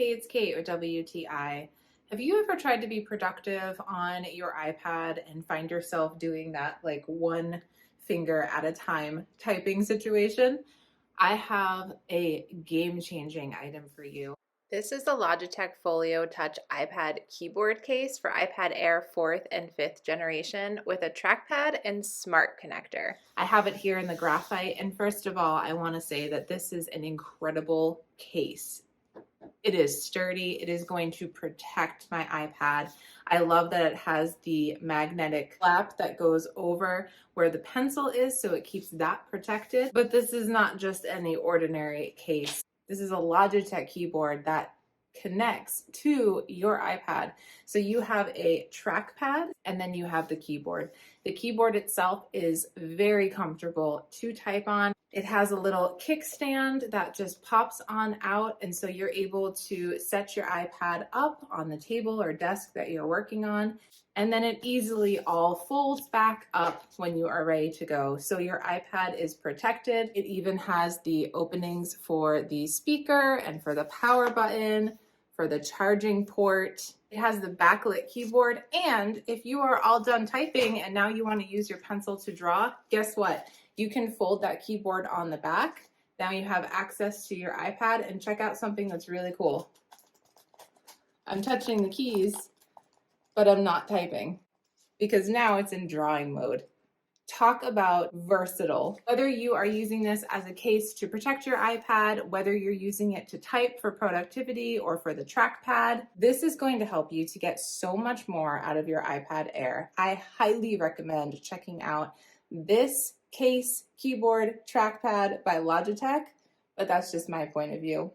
Hey, it's Kate with WTI. Have you ever tried to be productive on your iPad and find yourself doing that like one finger at a time typing situation? I have a game-changing item for you. This is the Logitech Folio Touch iPad keyboard case for iPad Air 4th and 5th generation with a trackpad and smart connector. I have it here in the graphite, and first of all, I want to say that this is an incredible case. It is sturdy. It is going to protect my iPad. I love that it has the magnetic flap that goes over where the pencil is, so it keeps that protected. But this is not just any ordinary case. This is a Logitech keyboard that connects to your iPad. So you have a trackpad and then you have the keyboard. The keyboard itself is very comfortable to type on. It has a little kickstand that just pops on out, and so you're able to set your iPad up on the table or desk that you're working on, and then it easily all folds back up when you are ready to go. So your iPad is protected. It even has the openings for the speaker and for the power button, for the charging port. It has the backlit keyboard, and if you are all done typing and now you want to use your pencil to draw, guess what? You can fold that keyboard on the back. Now you have access to your iPad, and check out something that's really cool. I'm touching the keys, but I'm not typing because now it's in drawing mode. Talk about versatile. Whether you are using this as a case to protect your iPad, whether you're using it to type for productivity or for the trackpad, this is going to help you to get so much more out of your iPad Air. I highly recommend checking out this case, keyboard, trackpad by Logitech, but that's just my point of view.